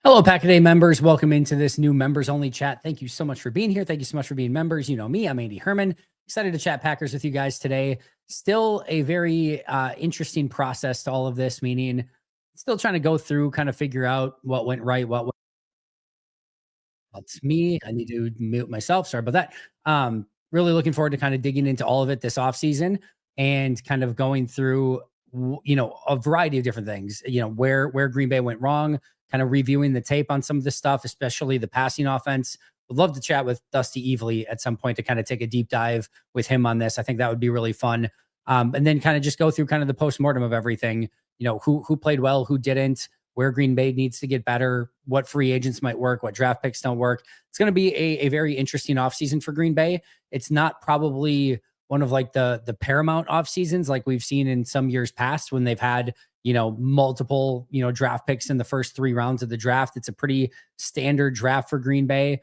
Hello, Pack a Day members. Welcome into this new members only chat. Thank you so much for being here. Thank you so much for being members. You know me, I'm Andy Herman. Excited to chat Packers with you guys today. Still a very interesting process to all of this, meaning still trying to go through, kind of figure out what went right, what went. That's me. I need to mute myself. Sorry about that. Really looking forward to kind of digging into all of it this off season and kind of going through, a variety of different things. Where Green Bay went wrong, kind of reviewing the tape on some of this stuff, especially the passing offense. Would love to chat with Dusty Evely at some point to kind of take a deep dive with him on this. I think that would be really fun. And then kind of just go through kind of the postmortem of everything. Who played well, who didn't, where Green Bay needs to get better, what free agents might work, what draft picks don't work. It's going to be a very interesting offseason for Green Bay. It's not probably one of like the paramount off seasons like we've seen in some years past when they've had, multiple, draft picks in the first 3 rounds of the draft. It's a pretty standard draft for Green Bay.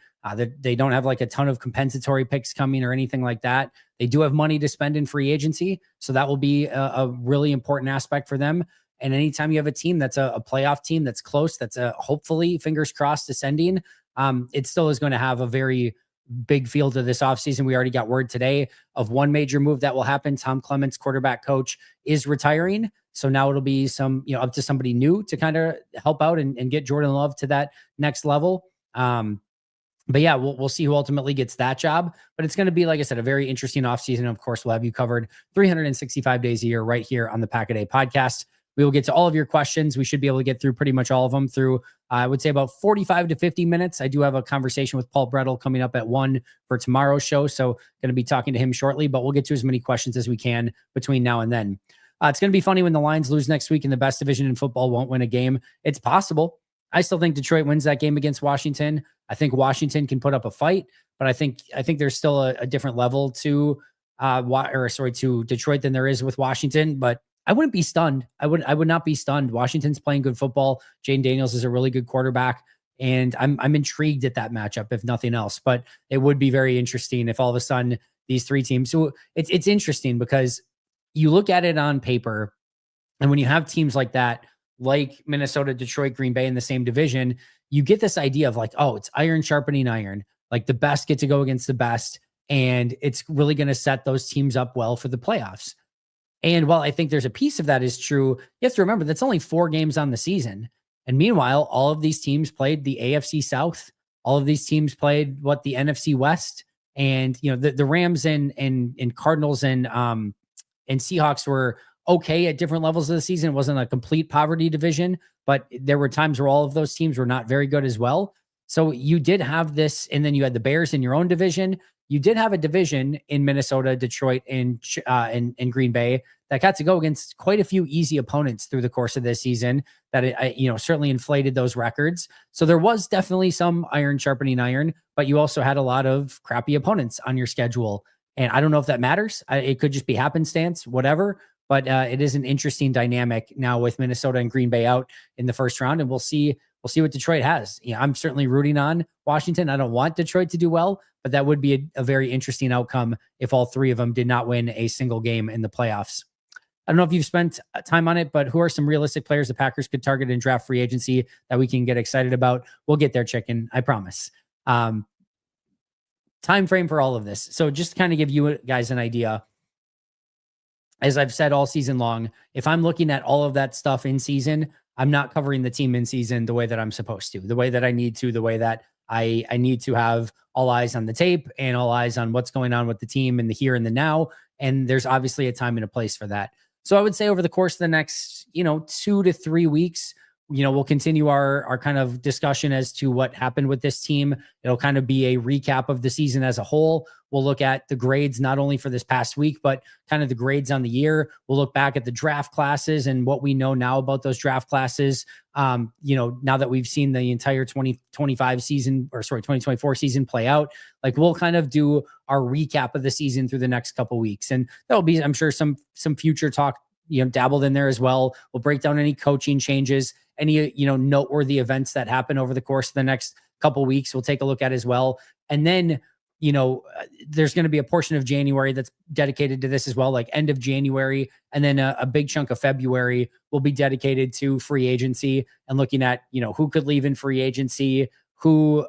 They don't have like a ton of compensatory picks coming or anything like that. They do have money to spend in free agency. So that will be a really important aspect for them. And anytime you have a team that's a playoff team that's close, that's hopefully, fingers crossed, ascending, it still is going to have a very big field to this offseason. We already got word today of one major move that will happen. Tom Clements, quarterback coach, is retiring. So now it'll be up to somebody new to kind of help out and get Jordan Love to that next level. But yeah, we'll see who ultimately gets that job. But it's going to be, like I said, a very interesting offseason. Of course, we'll have you covered 365 days a year right here on the Pack a Day podcast. We will get to all of your questions. We should be able to get through pretty much all of them through, I would say, about 45 to 50 minutes. I do have a conversation with Paul Brettel coming up at 1 for tomorrow's show. So going to be talking to him shortly, but we'll get to as many questions as we can between now and then. It's going to be funny when the Lions lose next week and the best division in football won't win a game. It's possible. I still think Detroit wins that game against Washington. I think Washington can put up a fight, but I think there's still a different level to Detroit than there is with Washington. But I wouldn't be stunned. I would not be stunned. Washington's playing good football. Jane Daniels is a really good quarterback, and I'm intrigued at that matchup, if nothing else. But it would be very interesting if all of a sudden these 3 teams. So it's interesting because you look at it on paper, and when you have teams like that, like Minnesota, Detroit, Green Bay in the same division, you get this idea of like, oh, it's iron sharpening iron. Like the best get to go against the best, and it's really going to set those teams up well for the playoffs. And while I think there's a piece of that is true, you have to remember that's only 4 games on the season. And meanwhile, all of these teams played the AFC South. All of these teams played the NFC West. And the Rams and Cardinals and Seahawks were okay at different levels of the season. It wasn't a complete poverty division, but there were times where all of those teams were not very good as well. So you did have this, and then you had the Bears in your own division. You did have a division in Minnesota, Detroit, and Green Bay that got to go against quite a few easy opponents through the course of this season that certainly inflated those records. So there was definitely some iron sharpening iron, but you also had a lot of crappy opponents on your schedule. And I don't know if that matters. It could just be happenstance, whatever. But it is an interesting dynamic now with Minnesota and Green Bay out in the first round, and we'll see what Detroit has. I'm certainly rooting on Washington. I don't want Detroit to do well, but that would be a very interesting outcome if all 3 of them did not win a single game in the playoffs. I don't know if you've spent time on it, but who are some realistic players the Packers could target in draft free agency that we can get excited about? We'll get there, chicken. I promise. Time frame for all of this. So just to kind of give you guys an idea, as I've said all season long, if I'm looking at all of that stuff in season, I'm not covering the team in season the way that I'm supposed to, the way that I need to, the way that I need to have all eyes on the tape and all eyes on what's going on with the team in the here and the now. And there's obviously a time and a place for that. So I would say over the course of the next, 2 to 3 weeks, we'll continue our kind of discussion as to what happened with this team. It'll kind of be a recap of the season as a whole. We'll look at the grades, not only for this past week, but kind of the grades on the year. We'll look back at the draft classes and what we know now about those draft classes. Now that we've seen the entire 2024 season play out, like we'll kind of do our recap of the season through the next couple weeks. And there'll be, I'm sure, some future talk, dabbled in there as well. We'll break down any coaching changes, any, noteworthy events that happen over the course of the next couple weeks. We'll take a look at as well. And then there's going to be a portion of January that's dedicated to this as well, like end of January. And then a big chunk of February will be dedicated to free agency and looking at, who could leave in free agency, who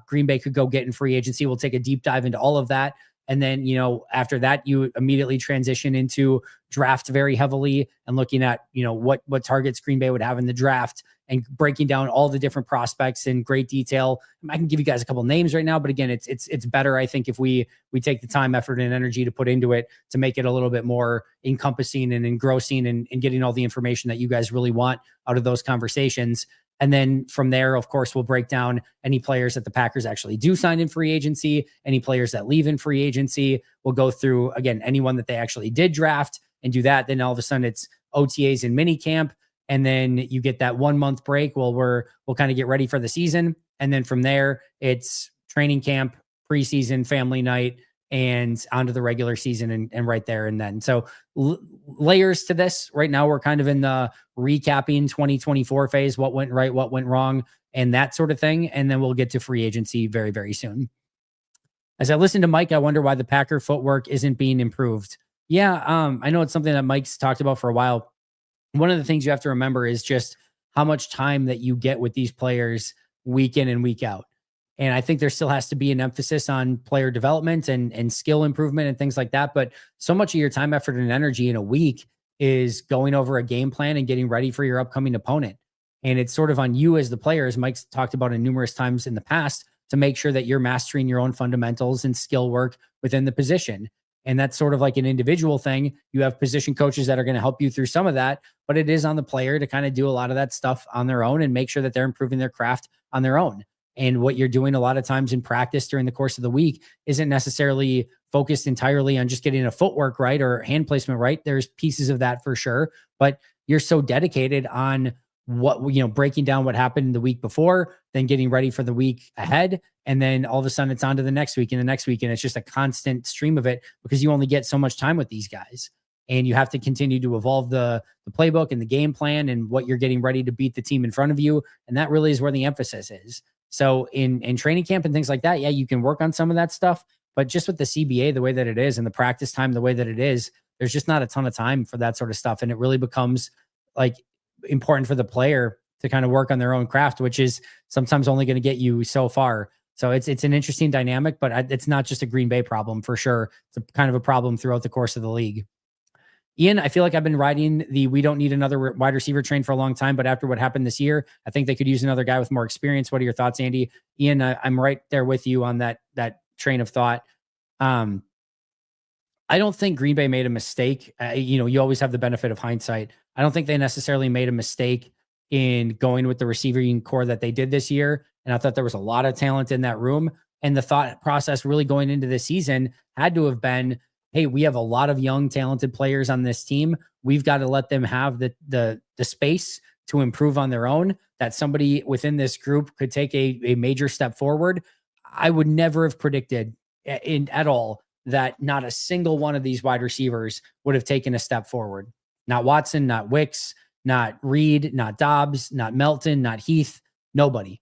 Green Bay could go get in free agency. We'll take a deep dive into all of that. And then, after that, you immediately transition into draft very heavily and looking at, what targets Green Bay would have in the draft and breaking down all the different prospects in great detail. I can give you guys a couple names right now, but again, it's better, I think, if we take the time, effort, and energy to put into it to make it a little bit more encompassing and engrossing and getting all the information that you guys really want out of those conversations. And then from there, of course, we'll break down any players that the Packers actually do sign in free agency, any players that leave in free agency. We'll go through, again, anyone that they actually did draft and do that. Then all of a sudden it's OTAs and mini camp. And then you get that 1 month break. Well, we'll kind of get ready for the season. And then from there, it's training camp, preseason, family night, and onto the regular season and right there. And then, so layers to this. Right now, we're kind of in the recapping 2024 phase, what went right, what went wrong, and that sort of thing. And then we'll get to free agency very, very soon. As I listen to Mike, I wonder why the Packer footwork isn't being improved. Yeah, I know it's something that Mike's talked about for a while. One of the things you have to remember is just how much time that you get with these players week in and week out. And I think there still has to be an emphasis on player development and skill improvement and things like that. But so much of your time, effort, and energy in a week is going over a game plan and getting ready for your upcoming opponent. And it's sort of on you as the player, as Mike's talked about in numerous times in the past, to make sure that you're mastering your own fundamentals and skill work within the position. And that's sort of like an individual thing. You have position coaches that are going to help you through some of that, but it is on the player to kind of do a lot of that stuff on their own and make sure that they're improving their craft on their own. And what you're doing a lot of times in practice during the course of the week isn't necessarily focused entirely on just getting a footwork right or hand placement right. There's pieces of that for sure, but you're so dedicated on breaking down what happened the week before, then getting ready for the week ahead. And then all of a sudden it's on to the next week and the next week. And it's just a constant stream of it because you only get so much time with these guys. And you have to continue to evolve the playbook and the game plan and what you're getting ready to beat the team in front of you. And that really is where the emphasis is. So in training camp and things like that, yeah, you can work on some of that stuff, but just with the CBA, the way that it is and the practice time, the way that it is, there's just not a ton of time for that sort of stuff. And it really becomes like important for the player to kind of work on their own craft, which is sometimes only going to get you so far. So it's an interesting dynamic, but it's not just a Green Bay problem for sure. It's a kind of a problem throughout the course of the league. Ian, I feel like I've been riding we don't need another wide receiver train for a long time, but after what happened this year, I think they could use another guy with more experience. What are your thoughts, Andy? Ian, I'm right there with you on that train of thought. I don't think Green Bay made a mistake. You always have the benefit of hindsight. I don't think they necessarily made a mistake in going with the receiving core that they did this year. And I thought there was a lot of talent in that room. And the thought process really going into this season had to have been, hey, we have a lot of young, talented players on this team. We've got to let them have the space to improve on their own, that somebody within this group could take a major step forward. I would never have predicted at all that not a single one of these wide receivers would have taken a step forward. Not Watson, not Wicks, not Reed, not Dobbs, not Melton, not Heath. Nobody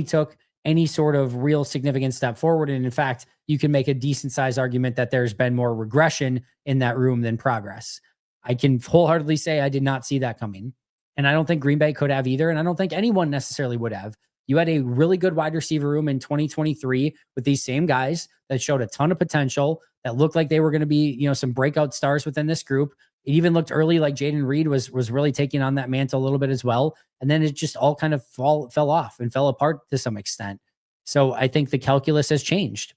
took any sort of real significant step forward. And in fact, you can make a decent sized argument that there's been more regression in that room than progress. I can wholeheartedly say I did not see that coming. And I don't think Green Bay could have either. And I don't think anyone necessarily would have. You had a really good wide receiver room in 2023 with these same guys that showed a ton of potential, that looked like they were going to be, some breakout stars within this group. It even looked early like Jayden Reed was really taking on that mantle a little bit as well. And then it just all kind of fell off and fell apart to some extent. So I think the calculus has changed.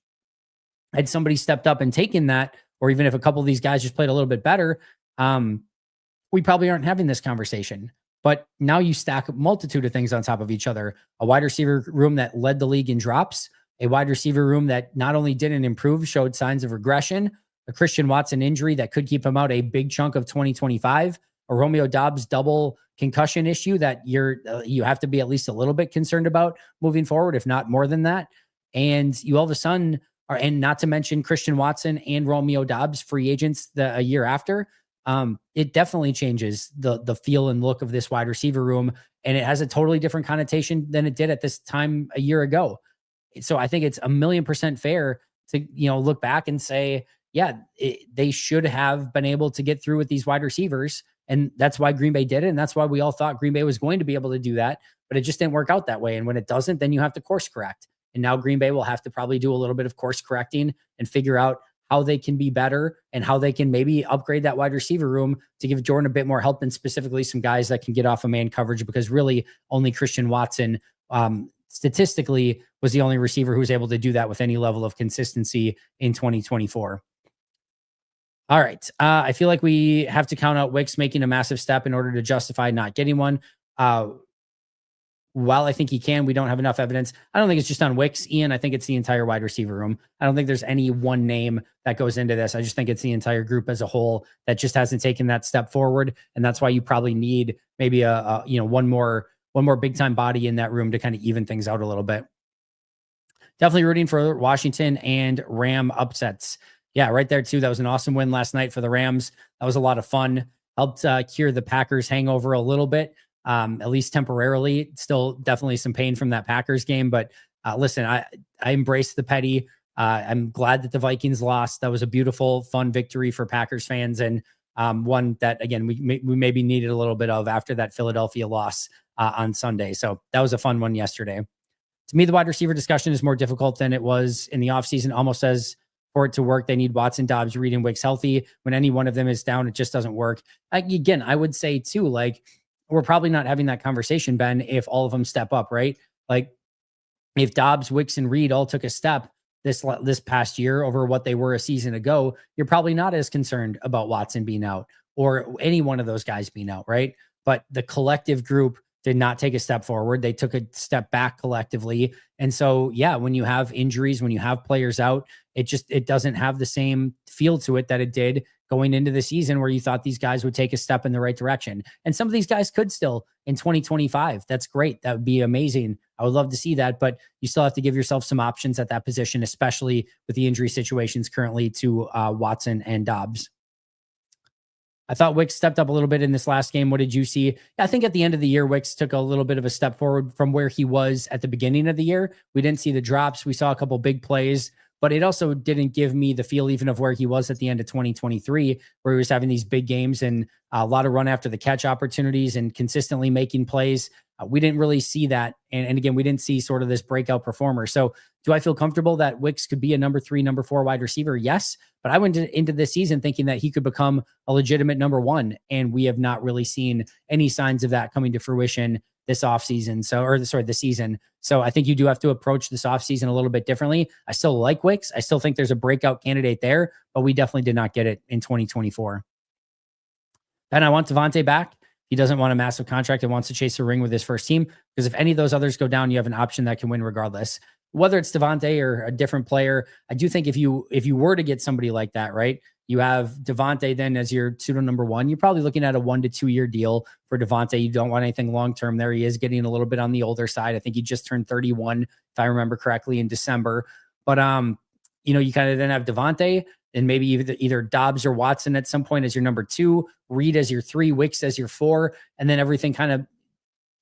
Had somebody stepped up and taken that, or even if a couple of these guys just played a little bit better, we probably aren't having this conversation. But now you stack a multitude of things on top of each other. A wide receiver room that led the league in drops, a wide receiver room that not only didn't improve, showed signs of regression, a Christian Watson injury that could keep him out a big chunk of 2025, a Romeo Dobbs double concussion issue that you have to be at least a little bit concerned about moving forward, if not more than that. And you all of a sudden are, and not to mention Christian Watson and Romeo Dobbs, free agents a year after. It definitely changes the feel and look of this wide receiver room. And it has a totally different connotation than it did at this time a year ago. So I think it's 1,000,000% fair to, look back and say, yeah, they should have been able to get through with these wide receivers. And that's why Green Bay did it. And that's why we all thought Green Bay was going to be able to do that, but it just didn't work out that way. And when it doesn't, then you have to course correct. And now Green Bay will have to probably do a little bit of course correcting and figure out how they can be better and how they can maybe upgrade that wide receiver room to give Jordan a bit more help, and specifically some guys that can get off of man coverage, because really only Christian Watson, statistically, was the only receiver who was able to do that with any level of consistency in 2024. All right. I feel like we have to count out Wicks making a massive step in order to justify not getting one. While I think he can, we don't have enough evidence. I don't think it's just on Wicks, Ian. I think it's the entire wide receiver room. I don't think there's any one name that goes into this. I just think it's the entire group as a whole that just hasn't taken that step forward. And that's why you probably need maybe one more big time body in that room to kind of even things out a little bit. Definitely rooting for Washington and Ram upsets. Yeah, right there too. That was an awesome win last night for the Rams. That was a lot of fun. Helped cure the Packers hangover a little bit. At least temporarily. Still definitely some pain from that Packers game, but listen, I embrace the petty. I'm glad that the Vikings lost. That was a beautiful, fun victory for Packers fans, and one that, again, we maybe needed a little bit of after that Philadelphia loss on Sunday. So that was a fun one yesterday. To me, the wide receiver discussion is more difficult than it was in the offseason. Almost as for it to work, they need Watson, Dobbs, Reed, and Wicks healthy. When any one of them is down, it just doesn't work. Again, I would say too, like, we're probably not having that conversation, Ben, if all of them step up, right? Like, if Dobbs, Wicks, and Reed all took a step this past year over what they were a season ago, you're probably not as concerned about Watson being out or any one of those guys being out, right? But the collective group did not take a step forward. They took a step back collectively. And so, yeah, when you have injuries, when you have players out, it doesn't have the same feel to it that it did going into the season, where you thought these guys would take a step in the right direction. And some of these guys could still in 2025. That's great. That would be amazing. I would love to see that, but you still have to give yourself some options at that position, especially with the injury situations currently to Watson and Dobbs. I thought Wicks stepped up a little bit in this last game. What did you see? I think at the end of the year, Wicks took a little bit of a step forward from where he was at the beginning of the year. We didn't see the drops. We saw a couple big plays, but it also didn't give me the feel even of where he was at the end of 2023, where he was having these big games and a lot of run after the catch opportunities and consistently making plays. We didn't really see that. And again, we didn't see sort of this breakout performer. So do I feel comfortable that Wicks could be a number 3, number 4 wide receiver? Yes. But I went into this season thinking that he could become a legitimate number 1. And we have not really seen any signs of that coming to fruition this offseason. This season. So I think you do have to approach this offseason a little bit differently. I still like Wicks. I still think there's a breakout candidate there, but we definitely did not get it in 2024. And I want Davante back. He doesn't want a massive contract and wants to chase a ring with his first team, because if any of those others go down, you have an option that can win regardless. Whether it's Davante or a different player, I do think if you were to get somebody like that, right, you have Davante then as your pseudo number 1. You're probably looking at a 1 to 2 year deal for Davante. You don't want anything long term there. He is getting a little bit on the older side. I think he just turned 31, if I remember correctly, in December. But you kind of then have Davante and maybe either Dobbs or Watson at some point as your number 2, Reed as your 3, Wicks as your 4, and then everything kind of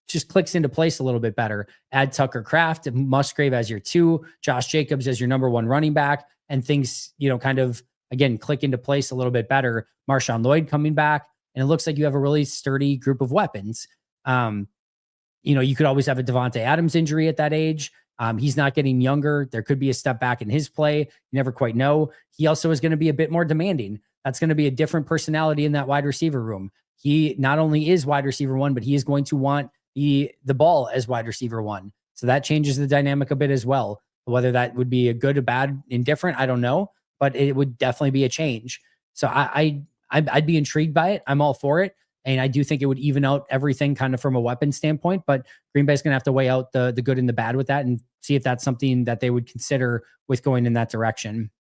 just clicks into place a little bit better. Add Tucker Kraft, Musgrave as your 2, Josh Jacobs as your number 1 running back, and things, kind of, again, click into place a little bit better. Marshawn Lloyd coming back, and it looks like you have a really sturdy group of weapons. You could always have a Davante Adams injury at that age. He's not getting younger. There could be a step back in his play. You never quite know. He also is going to be a bit more demanding. That's going to be a different personality in that wide receiver room. He not only is wide receiver 1, but he is going to want the ball as wide receiver 1. So that changes the dynamic a bit as well. Whether that would be a good, a bad, indifferent, I don't know, but it would definitely be a change. So I'd be intrigued by it. I'm all for it. And I do think it would even out everything kind of from a weapon standpoint, but Green Bay's going to have to weigh out the good and the bad with that and see if that's something that they would consider with going in that direction.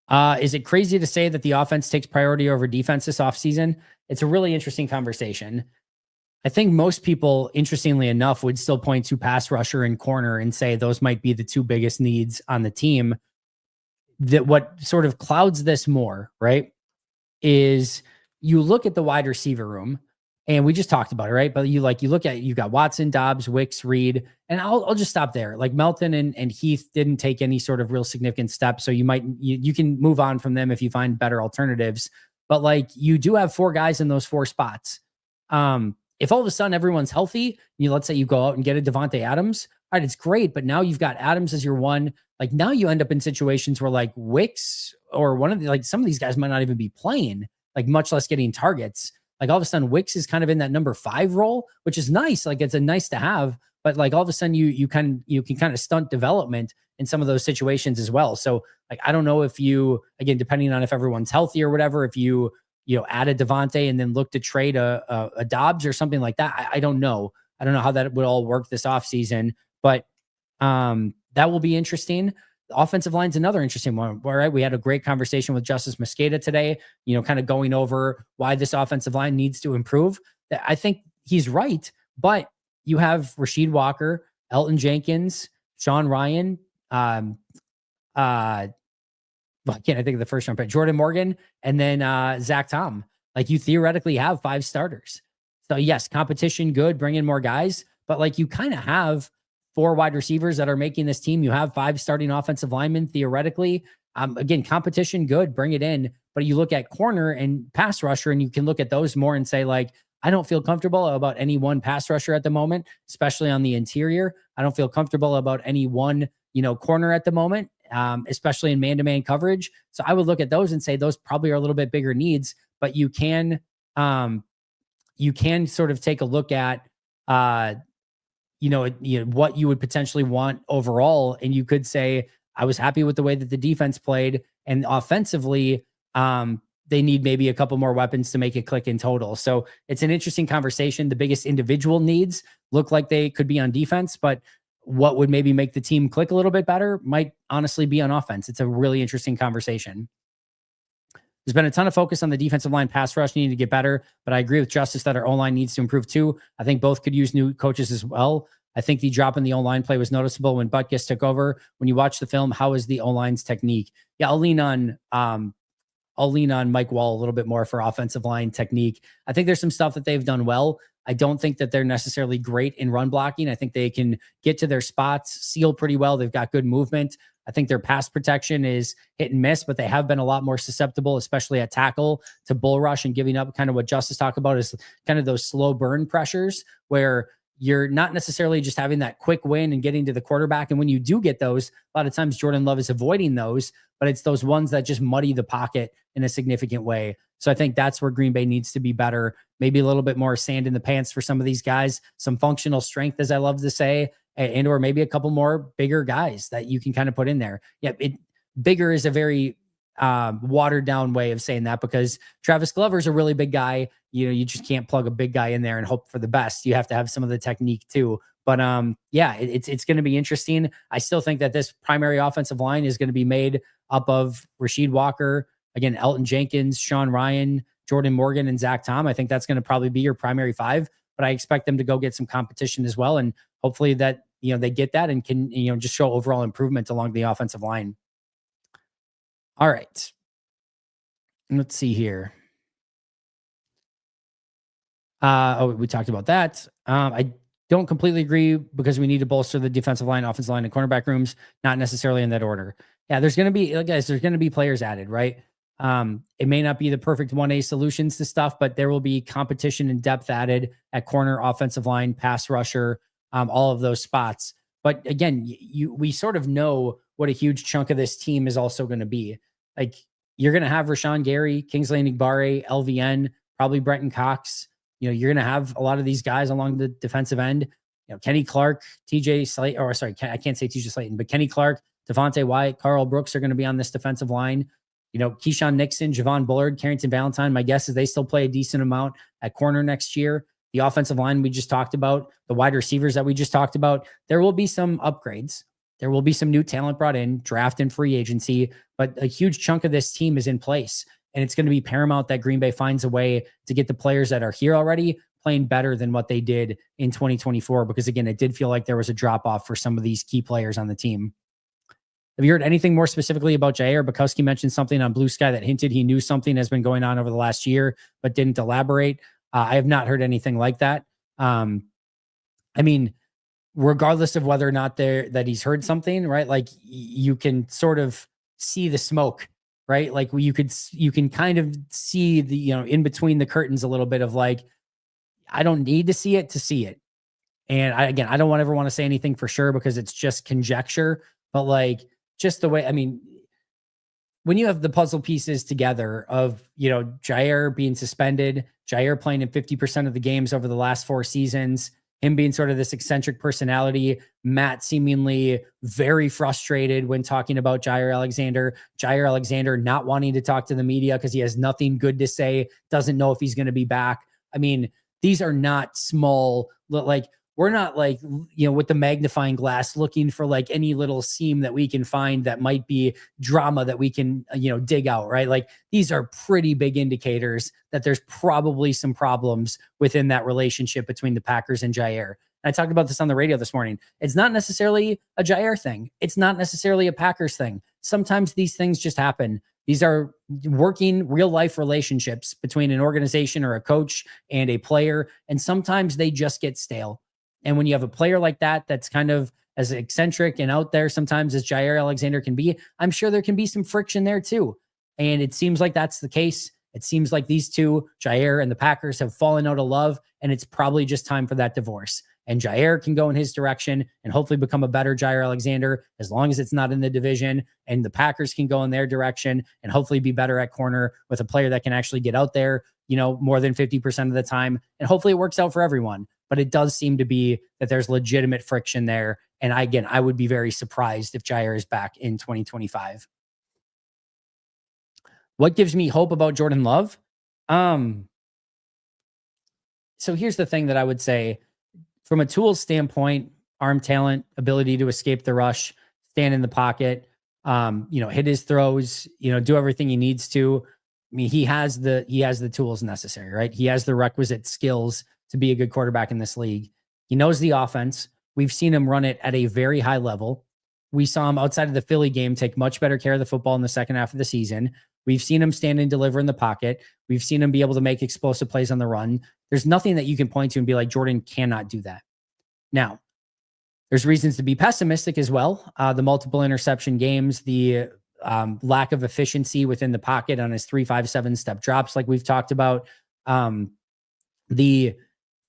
Is it crazy to say that the offense takes priority over defense this offseason? It's a really interesting conversation. I think most people, interestingly enough, would still point to pass rusher and corner and say those might be the 2 biggest needs on the team. That what sort of clouds this more, right, is you look at the wide receiver room And we just talked about it, right? But you look at, you got Watson, Dobbs, Wicks, Reed, and I'll just stop there. Like Melton and Heath didn't take any sort of real significant steps. So you can move on from them if you find better alternatives. But like you do have 4 guys in those 4 spots. If all of a sudden everyone's healthy, let's say you go out and get a Devontae Adams, all right, it's great. But now you've got Adams as your one. Like now you end up in situations where like Wicks or one of the, like some of these guys might not even be playing, like much less getting targets. Like all of a sudden Wicks is kind of in that number 5 role, which is nice. Like it's a nice to have, but like all of a sudden you can kind of stunt development in some of those situations as well. So like, I don't know if you, again, depending on if everyone's healthy or whatever, if you add a Devontae and then look to trade a Dobbs or something like that. I don't know. I don't know how that would all work this offseason, but that will be interesting. The offensive line's another interesting one. All right. We had a great conversation with Justice Mosqueda today, kind of going over why this offensive line needs to improve. I think he's right, but you have Rasheed Walker, Elton Jenkins, Sean Ryan, I can't think of the first round pick, Jordan Morgan, and then Zach Tom. Like you theoretically have 5 starters. So yes, competition good, bring in more guys, but like you kind of have 4 wide receivers that are making this team. You have 5 starting offensive linemen theoretically. Again, competition good, bring it in. But you look at corner and pass rusher, and you can look at those more and say like, I don't feel comfortable about any one pass rusher at the moment, especially on the interior. I don't feel comfortable about any one, corner at the moment, especially in man-to-man coverage. So I would look at those and say those probably are a little bit bigger needs, but you can sort of take a look at, what you would potentially want overall. And you could say, I was happy with the way that the defense played, and offensively, they need maybe a couple more weapons to make it click in total. So it's an interesting conversation. The biggest individual needs look like they could be on defense, but what would maybe make the team click a little bit better might honestly be on offense. It's a really interesting conversation. There's been a ton of focus on the defensive line pass rush needing to get better, but I agree with Justice that our O-line needs to improve too. I think both could use new coaches as well. I think the drop in the O-line play was noticeable when Butkus took over. When you watch the film, how is the O-line's technique? Yeah, I'll lean on Mike Wall a little bit more for offensive line technique. I think there's some stuff that they've done well. I don't think that they're necessarily great in run blocking. I think they can get to their spots, seal pretty well. They've got good movement. I think their pass protection is hit and miss, but they have been a lot more susceptible, especially at tackle, to bull rush and giving up. Kind of what Justice talked about is kind of those slow burn pressures where you're not necessarily just having that quick win and getting to the quarterback. And when you do get those, a lot of times Jordan Love is avoiding those, but it's those ones that just muddy the pocket in a significant way. So I think that's where Green Bay needs to be better. Maybe a little bit more sand in the pants for some of these guys, some functional strength, as I love to say, and or maybe a couple more bigger guys that you can kind of put in there. Yeah, bigger is a very watered down way of saying that, because Travis Glover's a really big guy. You just can't plug a big guy in there and hope for the best. You have to have some of the technique too. But yeah, it's going to be interesting. I still think that this primary offensive line is going to be made up of Rasheed Walker, again, Elton Jenkins, Sean Ryan, Jordan Morgan, and Zach Tom. I think that's going to probably be your primary 5, but I expect them to go get some competition as well. And hopefully that, they get that and can, just show overall improvement along the offensive line. All right. Let's see here. We talked about that. I don't completely agree, because we need to bolster the defensive line, offensive line, and cornerback rooms, not necessarily in that order. Yeah, there's going to be, guys, there's going to be players added, right? It may not be the perfect 1A solutions to stuff, but there will be competition and depth added at corner, offensive line, pass rusher, all of those spots. But again, we sort of know what a huge chunk of this team is also going to be. Like, you're going to have Rashawn Gary, Kingsley Enagbare, LVN, probably Brenton Cox. You're going to have a lot of these guys along the defensive end. Kenny Clark, TJ Slayton, or sorry, I can't say TJ Slayton, but Kenny Clark, Devontae Wyatt, Carl Brooks are going to be on this defensive line. Keyshawn Nixon, Javon Bullard, Carrington Valentine. My guess is they still play a decent amount at corner next year. The offensive line we just talked about, the wide receivers that we just talked about, there will be some upgrades. There will be some new talent brought in, draft and free agency, but a huge chunk of this team is in place. And it's going to be paramount that Green Bay finds a way to get the players that are here already playing better than what they did in 2024. Because again, it did feel like there was a drop off for some of these key players on the team. Have you heard anything more specifically about Jair? Bukowski mentioned something on Blue Sky that hinted he knew something has been going on over the last year, but didn't elaborate. I have not heard anything like that. I mean, regardless of whether or not that he's heard something, right? Like you can sort of see the smoke, right? Like you can kind of see the, in between the curtains a little bit of like, I don't need to see it to see it. And again, I don't ever want to say anything for sure because it's just conjecture, but like just the way, I mean, when you have the puzzle pieces together of, Jaire being suspended, Jaire playing in 50% of the games over the last 4 seasons, him being sort of this eccentric personality, Matt seemingly very frustrated when talking about Jaire Alexander not wanting to talk to the media because he has nothing good to say, doesn't know if he's going to be back. I mean, these are not small, like, we're not like, with the magnifying glass looking for like any little seam that we can find that might be drama that we can, dig out, right? Like these are pretty big indicators that there's probably some problems within that relationship between the Packers and Jaire. And I talked about this on the radio this morning. It's not necessarily a Jaire thing. It's not necessarily a Packers thing. Sometimes these things just happen. These are working real life relationships between an organization or a coach and a player. And sometimes they just get stale. And when you have a player like that, that's kind of as eccentric and out there sometimes as Jaire Alexander can be, I'm sure there can be some friction there too. And it seems like that's the case. It seems like these two, Jaire and the Packers, have fallen out of love, and it's probably just time for that divorce. And Jaire can go in his direction and hopefully become a better Jaire Alexander as long as it's not in the division. And the Packers can go in their direction and hopefully be better at corner with a player that can actually get out there, more than 50% of the time. And hopefully it works out for everyone. But it does seem to be that there's legitimate friction there. And I would be very surprised if Jaire is back in 2025. What gives me hope about Jordan Love? So here's the thing that I would say from a tools standpoint: arm talent, ability to escape the rush, stand in the pocket, hit his throws, do everything he needs to. I mean, he has the tools necessary, right? He has the requisite skills to be a good quarterback in this league. He knows the offense. We've seen him run it at a very high level. We saw him outside of the Philly game take much better care of the football in the second half of the season. We've seen him stand and deliver in the pocket. We've seen him be able to make explosive plays on the run. There's nothing that you can point to and be like, Jordan cannot do that. Now, there's reasons to be pessimistic as well. The multiple interception games, the lack of efficiency within the pocket on his 3-5-7 step drops, like we've talked about. The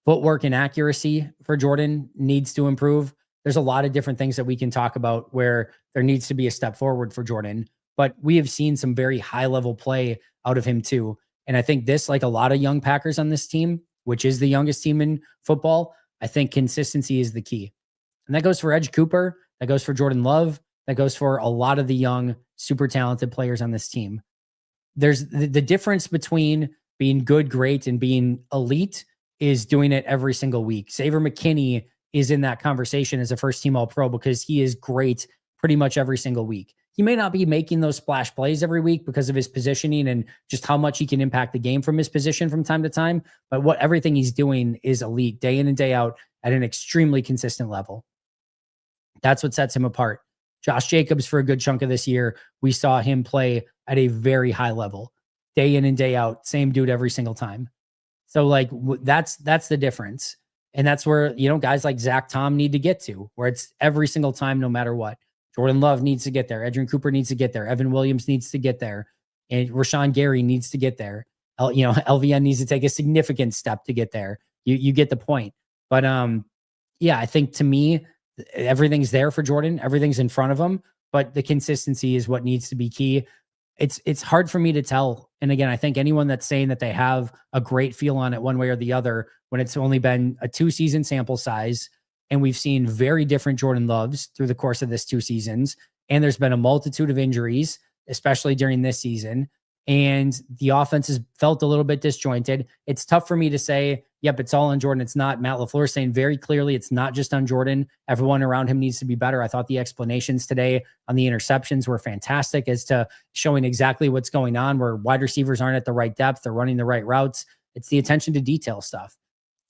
footwork and accuracy for Jordan needs to improve. There's a lot of different things that we can talk about where there needs to be a step forward for Jordan, but we have seen some very high level play out of him too. And I think this, like a lot of young Packers on this team, which is the youngest team in football, I think consistency is the key. And that goes for Edge Cooper. That goes for Jordan Love. That goes for a lot of the young, super talented players on this team. There's the difference between being good, great, and being elite is doing it every single week. Xavier McKinney is in that conversation as a first team All-Pro because he is great pretty much every single week. He may not be making those splash plays every week because of his positioning and just how much he can impact the game from his position from time to time, but everything he's doing is elite day in and day out at an extremely consistent level. That's what sets him apart. Josh Jacobs, for a good chunk of this year, we saw him play at a very high level, day in and day out, same dude every single time. So like that's the difference. And that's where, guys like Zach Tom need to get to, where it's every single time, no matter what. Jordan Love needs to get there. Edgerrin Cooper needs to get there. Evan Williams needs to get there. And Rashawn Gary needs to get there. LVN needs to take a significant step to get there. You get the point. But I think to me, everything's there for Jordan. Everything's in front of him. But the consistency is what needs to be key. It's hard for me to tell. And again, I think anyone that's saying that they have a great feel on it one way or the other, when it's only been a 2-season sample size, and we've seen very different Jordan Loves through the course of this 2 seasons, and there's been a multitude of injuries, especially during this season, and the offense has felt a little bit disjointed. It's tough for me to say, yep, it's all on Jordan. It's not. Matt LaFleur saying very clearly it's not just on Jordan. Everyone around him needs to be better. I thought the explanations today on the interceptions were fantastic as to showing exactly what's going on, where wide receivers aren't at the right depth. They're running the right routes. It's the attention to detail stuff.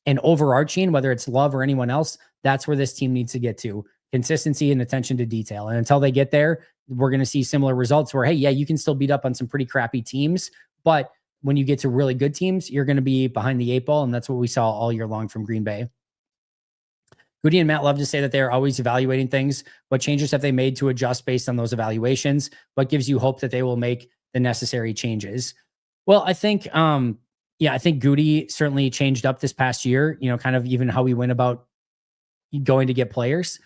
And overarching, whether it's Love or anyone else, that's where this team needs to get to. Consistency and attention to detail. And until they get there, we're going to see similar results where, hey, yeah, you can still beat up on some pretty crappy teams, but when you get to really good teams, you're going to be behind the eight ball. And that's what we saw all year long from Green Bay. Goody and Matt love to say that they're always evaluating things. What changes have they made to adjust based on those evaluations? What gives you hope that they will make the necessary changes? Well, I think, I think Goody certainly changed up this past year, kind of even how we went about going to get players.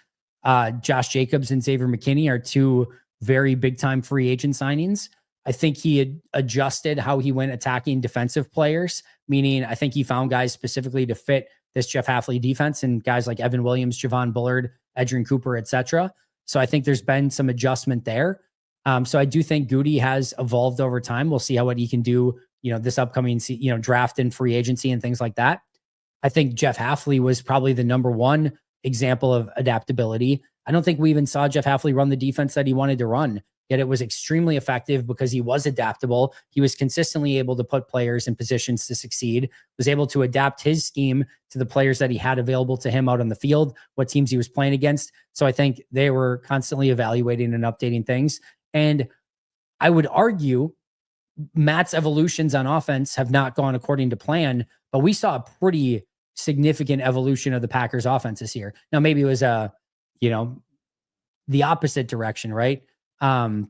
Josh Jacobs and Xavier McKinney are two very big time free agent signings. I think he had adjusted how he went attacking defensive players, meaning I think he found guys specifically to fit this Jeff Hafley defense and guys like Evan Williams, Javon Bullard, Edgerrin Cooper, etc. So I think there's been some adjustment there. So I do think Goody has evolved over time. We'll see what he can do, this upcoming, draft and free agency and things like that. I think Jeff Hafley was probably the number one example of adaptability. I don't think we even saw Jeff Hafley run the defense that he wanted to run, yet it was extremely effective because he was adaptable. He was consistently able to put players in positions to succeed, was able to adapt his scheme to the players that he had available to him out on the field, what teams he was playing against. So I think they were constantly evaluating and updating things. And I would argue Matt's evolutions on offense have not gone according to plan, but we saw a pretty significant evolution of the Packers offense this year. Now, maybe it was the opposite direction, right? I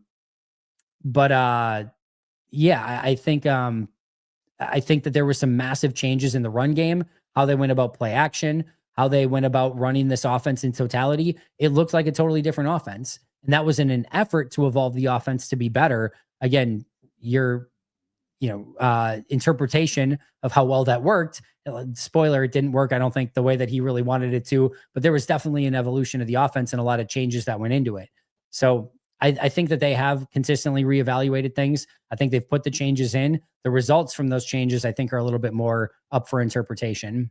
think that there were some massive changes in the run game, how they went about play action, how they went about running this offense in totality. It looked like a totally different offense. And that was in an effort to evolve the offense to be better. Again, your interpretation of how well that worked. Spoiler, it didn't work, I don't think, the way that he really wanted it to, but there was definitely an evolution of the offense and a lot of changes that went into it. So I think that they have consistently reevaluated things. I think they've put the changes in. The results from those changes, I think, are a little bit more up for interpretation.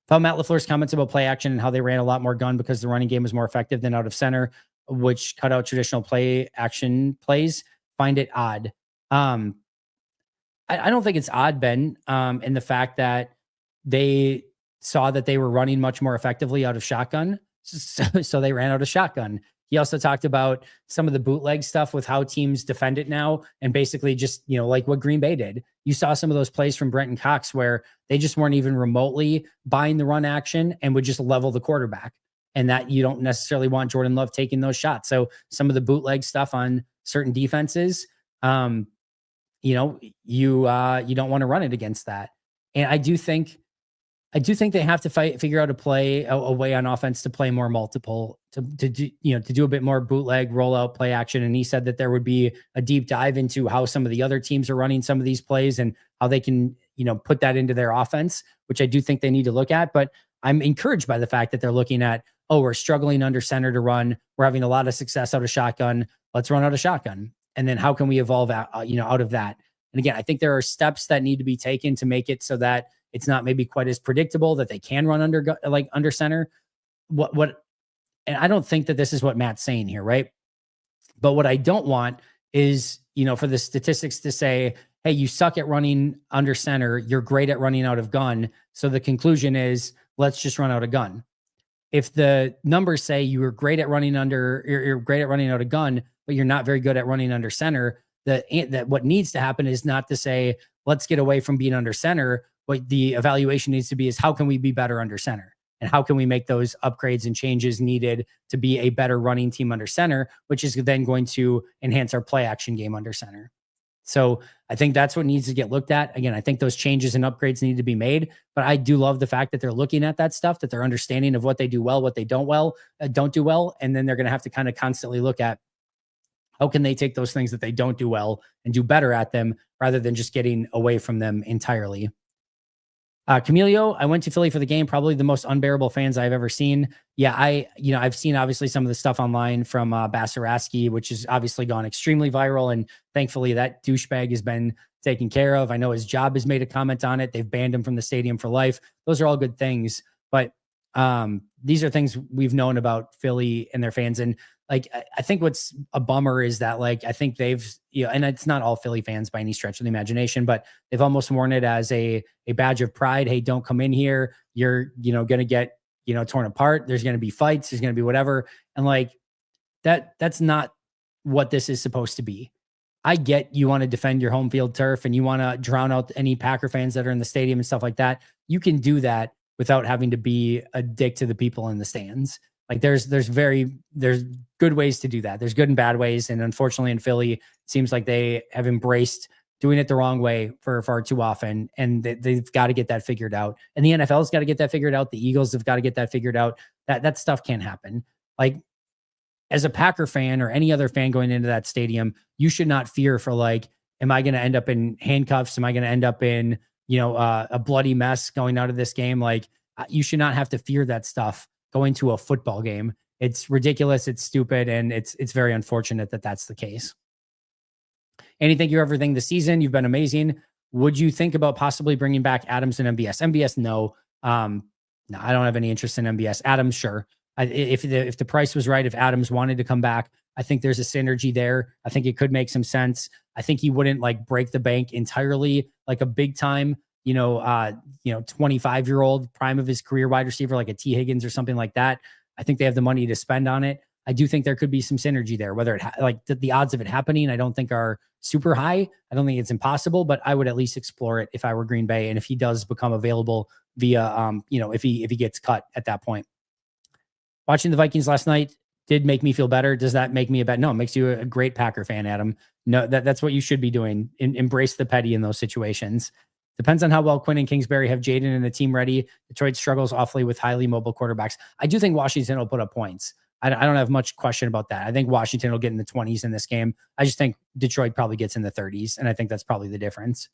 Found Matt LaFleur's comments about play action and how they ran a lot more gun because the running game was more effective than out of center, which cut out traditional play action plays. Find it odd. I don't think it's odd, Ben, in the fact that they saw that they were running much more effectively out of shotgun. So they ran out of shotgun. He also talked about some of the bootleg stuff with how teams defend it now and basically just, like what Green Bay did. You saw some of those plays from Brenton Cox where they just weren't even remotely buying the run action and would just level the quarterback. And that you don't necessarily want Jordan Love taking those shots. So some of the bootleg stuff on certain defenses, you don't want to run it against that. And I do think they have to figure out a way on offense to play more multiple, to do a bit more bootleg, rollout, play action. And he said that there would be a deep dive into how some of the other teams are running some of these plays and how they can, put that into their offense, which I do think they need to look at. But I'm encouraged by the fact that they're looking at, we're struggling under center to run. We're having a lot of success out of shotgun. Let's run out of shotgun. And then how can we evolve out of that? And again, I think there are steps that need to be taken to make it so that it's not maybe quite as predictable, that they can run under center. And I don't think that this is what Matt's saying here, right? But what I don't want is, for the statistics to say, hey, you suck at running under center, you're great at running out of gun. So the conclusion is, let's just run out of gun. If the numbers say you're great at running you're great at running out of gun, but you're not very good at running under center, that what needs to happen is not to say, let's get away from being under center. What the evaluation needs to be is how can we be better under center? And how can we make those upgrades and changes needed to be a better running team under center, which is then going to enhance our play action game under center. So I think that's what needs to get looked at. Again, I think those changes and upgrades need to be made, but I do love the fact that they're looking at that stuff, that they're understanding of what they do well, what they don't do well. And then they're going to have to kind of constantly look at how can they take those things that they don't do well and do better at them rather than just getting away from them entirely. Camilio, I went to Philly for the game. Probably the most unbearable fans I've ever seen. Yeah, I've seen obviously some of the stuff online from Basaraski, which has obviously gone extremely viral. And thankfully that douchebag has been taken care of. I know his job has made a comment on it. They've banned him from the stadium for life. Those are all good things. But these are things we've known about Philly and their fans. And I think what's a bummer is that I think they've, and it's not all Philly fans by any stretch of the imagination, but they've almost worn it as a badge of pride. Hey, don't come in here. You're, going to get, torn apart. There's going to be fights. There's going to be whatever. And that's not what this is supposed to be. I get you want to defend your home field turf and you want to drown out any Packer fans that are in the stadium and stuff like that. You can do that without having to be a dick to the people in the stands. Like there's good ways to do that. There's good and bad ways. And unfortunately in Philly, it seems like they have embraced doing it the wrong way for far too often. And they've got to get that figured out. And the NFL's got to get that figured out. The Eagles have got to get that figured out. That stuff can't happen. Like, as a Packer fan or any other fan going into that stadium, you should not fear for like, am I going to end up in handcuffs? Am I going to end up in, a bloody mess going out of this game? Like, you should not have to fear that stuff going to a football game. It's ridiculous. It's stupid. And it's very unfortunate that that's the case. Andy, thank you for everything this season. You've been amazing. Would you think about possibly bringing back Adams and MBS? MBS, no. No, I don't have any interest in MBS. Adams, sure. If the price was right, if Adams wanted to come back, I think there's a synergy there. I think it could make some sense. I think he wouldn't like break the bank entirely, like a big time, 25-year-old prime of his career wide receiver, like a T Higgins or something like that. I think they have the money to spend on it. I do think there could be some synergy there, whether the odds of it happening, I don't think are super high. I don't think it's impossible, but I would at least explore it if I were Green Bay. And if he does become available via, if he gets cut at that point. Watching the Vikings last night did make me feel better. Does that make me a bet? No, it makes you a great Packer fan, Adam. No, that's what you should be doing. Embrace the petty in those situations. Depends on how well Quinn and Kingsbury have Jaden and the team ready. Detroit struggles awfully with highly mobile quarterbacks. I do think Washington will put up points. I don't have much question about that. I think Washington will get in the 20s in this game. I just think Detroit probably gets in the 30s, and I think that's probably the difference.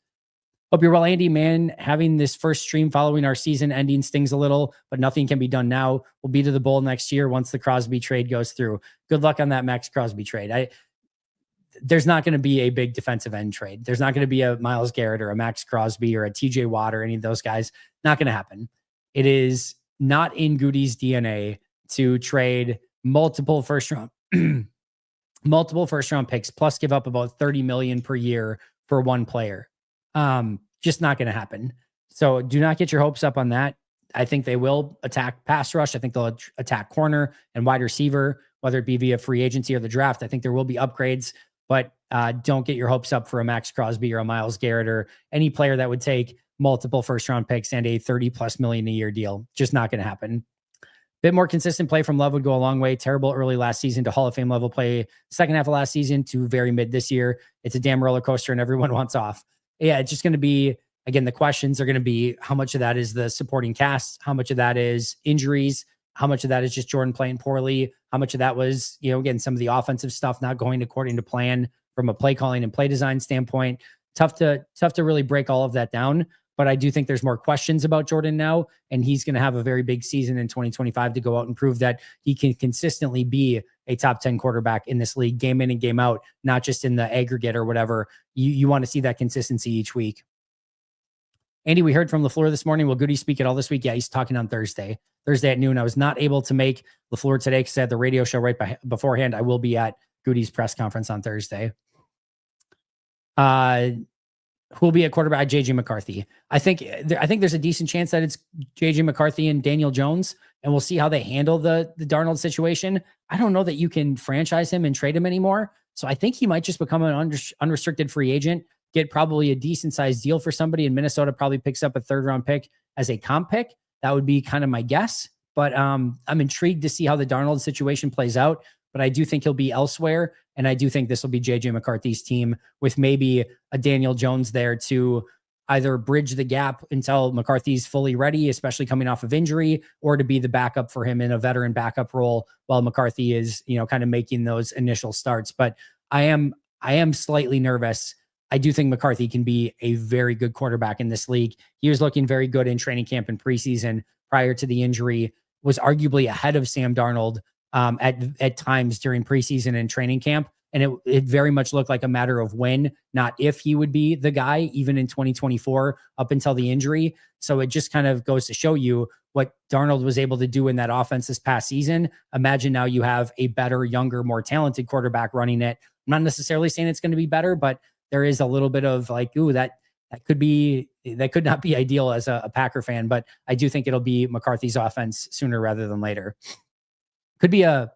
Hope you're well, Andy. Man, having this first stream following our season ending stings a little, but nothing can be done now. We'll be to the bowl next year once the Crosby trade goes through. Good luck on that Max Crosby trade. There's not going to be a big defensive end trade. There's not going to be a Myles Garrett or a Max Crosby or a TJ Watt or any of those guys. Not going to happen. It is not in Goody's DNA to trade multiple first round picks plus give up about $30 million per year for one player. Just not going to happen. So do not get your hopes up on that. I think they will attack pass rush. I think they'll attack corner and wide receiver, whether it be via free agency or the draft. I think there will be upgrades, but don't get your hopes up for a Max Crosby or a Myles Garrett or any player that would take multiple first round picks and a 30+ million a year deal. Just not going to happen. Bit more consistent play from Love would go a long way. Terrible early last season to Hall of Fame level play. Second half of last season to very mid this year. It's a damn roller coaster and everyone wants off. Yeah, it's just going to be, again, the questions are going to be how much of that is the supporting cast, how much of that is injuries, how much of that is just Jordan playing poorly, how much of that was, again, some of the offensive stuff not going according to plan from a play calling and play design standpoint. Tough to really break all of that down. But I do think there's more questions about Jordan now, and he's going to have a very big season in 2025 to go out and prove that he can consistently be a top 10 quarterback in this league, game in and game out, not just in the aggregate or whatever. You want to see that consistency each week. Andy, we heard from LaFleur this morning. Will Goody speak at all this week? Yeah, he's talking on Thursday at noon. I was not able to make LaFleur today because I had the radio show right beforehand. I will be at Goody's press conference on Thursday. Who will be at quarterback? JJ McCarthy. I think there's a decent chance that it's JJ McCarthy and Daniel Jones, and we'll see how they handle the Darnold situation. I don't know that you can franchise him and trade him anymore. So I think he might just become an unrestricted free agent, get probably a decent sized deal for somebody, and Minnesota probably picks up a 3rd round pick as a comp pick. That would be kind of my guess. But I'm intrigued to see how the Darnold situation plays out. But I do think he'll be elsewhere. And I do think this will be JJ McCarthy's team with maybe a Daniel Jones there to either bridge the gap until McCarthy's fully ready, especially coming off of injury, or to be the backup for him in a veteran backup role while McCarthy is, kind of making those initial starts. But I am slightly nervous. I do think McCarthy can be a very good quarterback in this league. He was looking very good in training camp and preseason prior to the injury, was arguably ahead of Sam Darnold at times during preseason and training camp. And it very much looked like a matter of when, not if he would be the guy, even in 2024 up until the injury. So it just kind of goes to show you what Darnold was able to do in that offense this past season. Imagine now you have a better, younger, more talented quarterback running it. I'm not necessarily saying it's going to be better, but there is a little bit of like, ooh, that could not be ideal as a Packer fan, but I do think it'll be McCarthy's offense sooner rather than later. Could be a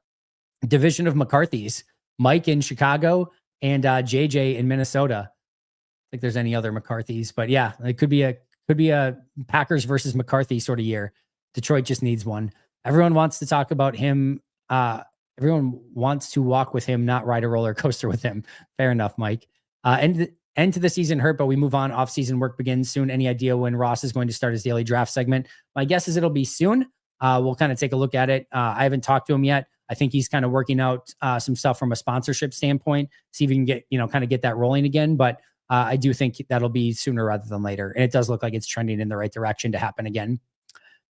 division of McCarthy's. Mike in Chicago and JJ in Minnesota. I think there's any other McCarthy's, but yeah, it could be a Packers versus McCarthy sort of year. Detroit just needs one. Everyone wants to talk about him. Everyone wants to walk with him, not ride a roller coaster with him. Fair enough, Mike. End to the season hurt, but we move on. Off-season work begins soon. Any idea when Ross is going to start his daily draft segment? My guess is it'll be soon. We'll kind of take a look at it. I haven't talked to him yet. I think he's kind of working out some stuff from a sponsorship standpoint, see if we can get, kind of get that rolling again. But I do think that'll be sooner rather than later. And it does look like it's trending in the right direction to happen again.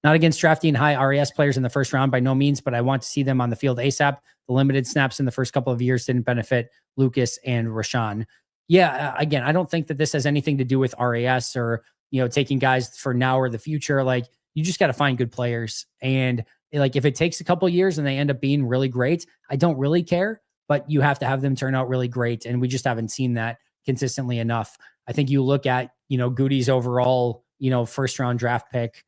Not against drafting high RAS players in the first round by no means, but I want to see them on the field ASAP. The limited snaps in the first couple of years didn't benefit Lucas and Rashawn. Yeah, again, I don't think that this has anything to do with RAS or, taking guys for now or the future. Like, you just got to find good players. And like, if it takes a couple of years and they end up being really great, I don't really care, but you have to have them turn out really great. And we just haven't seen that consistently enough. I think you look at, Goody's overall, first round draft pick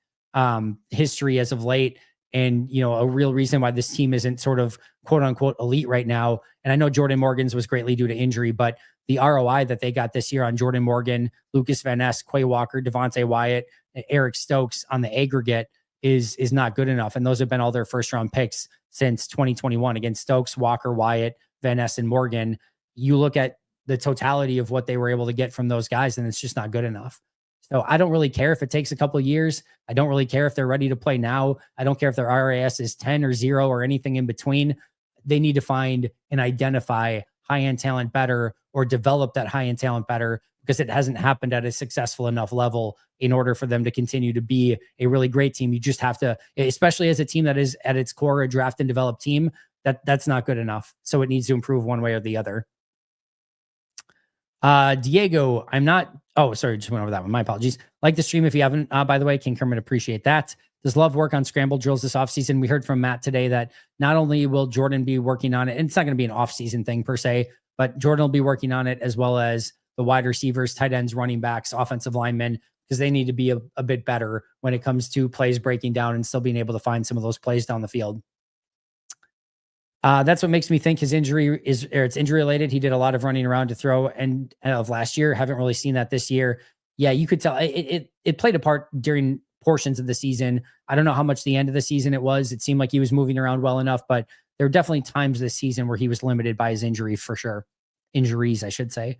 history as of late, and, a real reason why this team isn't sort of quote unquote elite right now. And I know Jordan Morgan's was greatly due to injury, but the ROI that they got this year on Jordan Morgan, Lucas Van Ness, Quay Walker, Devontae Wyatt, Eric Stokes on the aggregate is not good enough. And those have been all their first round picks since 2021. Again, Stokes, Walker, Wyatt, Van Ness, and Morgan. You look at the totality of what they were able to get from those guys, and it's just not good enough. So I don't really care if it takes a couple of years. I don't really care if they're ready to play now. I don't care if their RAS is 10 or 0 or anything in between. They need to find and identify high-end talent better, or develop that high-end talent better, because it hasn't happened at a successful enough level in order for them to continue to be a really great team. You just have to, especially as a team that is at its core a draft and develop team, that's not good enough. So it needs to improve one way or the other. Diego, just went over that one. My apologies. Like the stream if you haven't, by the way. King Kermit, appreciate that. Does Love work on scramble drills this offseason? We heard from Matt today that not only will Jordan be working on it, and it's not going to be an offseason thing per se, but Jordan will be working on it, as well as the wide receivers, tight ends, running backs, offensive linemen, because they need to be a bit better when it comes to plays breaking down and still being able to find some of those plays down the field. That's what makes me think his injury it's injury related. He did a lot of running around to throw end of last year. Haven't really seen that this year. Yeah, you could tell it played a part during portions of the season. I don't know how much the end of the season it was. It seemed like he was moving around well enough, but there were definitely times this season where he was limited by his injury for sure. Injuries, I should say.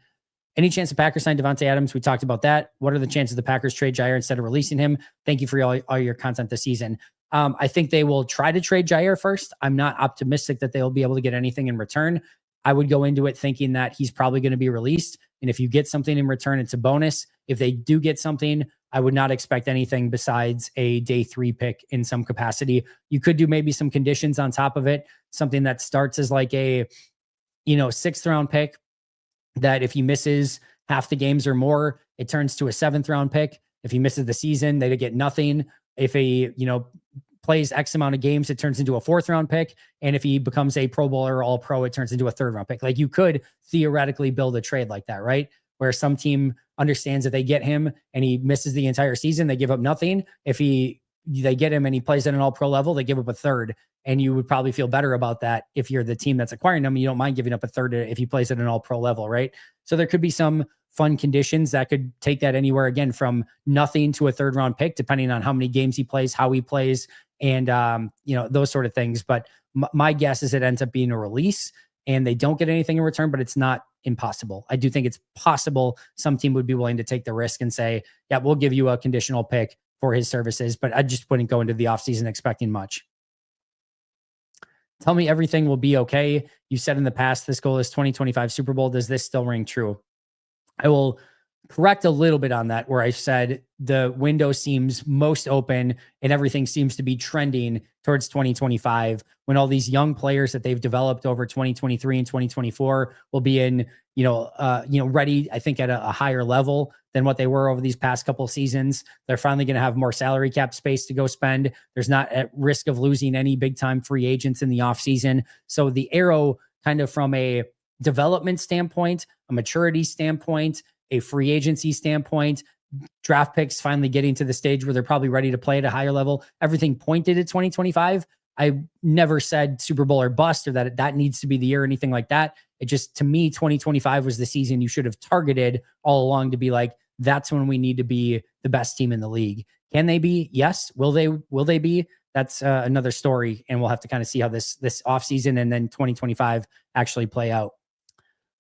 Any chance the Packers sign Davante Adams? We talked about that. What are the chances the Packers trade Jair instead of releasing him? Thank you for all your content this season. I think they will try to trade Jair first. I'm not optimistic that they'll be able to get anything in return. I would go into it thinking that he's probably going to be released. And if you get something in return, it's a bonus. If they do get something, I would not expect anything besides a day 3 pick in some capacity. You could do maybe some conditions on top of it. Something that starts as like a, 6th round pick, that if he misses half the games or more, it turns to a 7th round pick. If he misses the season, they get nothing. If he, plays X amount of games, it turns into a 4th round pick. And if he becomes a Pro Bowler or All Pro, it turns into a 3rd round pick. Like, you could theoretically build a trade like that, right? Where some team understands if they get him and he misses the entire season, they give up nothing. If they get him and he plays at an All Pro level, they give up a 3rd. And you would probably feel better about that if you're the team that's acquiring him. You don't mind giving up a 3rd if he plays at an All Pro level, right? So there could be some fun conditions that could take that anywhere, again, from nothing to a 3rd round pick, depending on how many games he plays, how he plays, and those sort of things. But my guess is it ends up being a release and they don't get anything in return, but it's not impossible. I do think it's possible some team would be willing to take the risk and say, yeah, we'll give you a conditional pick for his services, but I just wouldn't go into the offseason expecting much. Tell me everything will be okay. You said in the past this goal is 2025 Super Bowl. Does this still ring true? I will correct a little bit on that, where I said the window seems most open and everything seems to be trending towards 2025, when all these young players that they've developed over 2023 and 2024 will be in, ready, I think, at a higher level than what they were over these past couple of seasons. They're finally going to have more salary cap space to go spend. There's not at risk of losing any big time free agents in the offseason. So the arrow, kind of from a development standpoint, a maturity standpoint, a free agency standpoint, draft picks finally getting to the stage where they're probably ready to play at a higher level, everything pointed at 2025. I never said Super Bowl or bust or that needs to be the year or anything like that. It just, to me, 2025 was the season you should have targeted all along to be like, that's when we need to be the best team in the league. Can they be? Yes. Will they be? That's another story. And we'll have to kind of see how this offseason and then 2025 actually play out.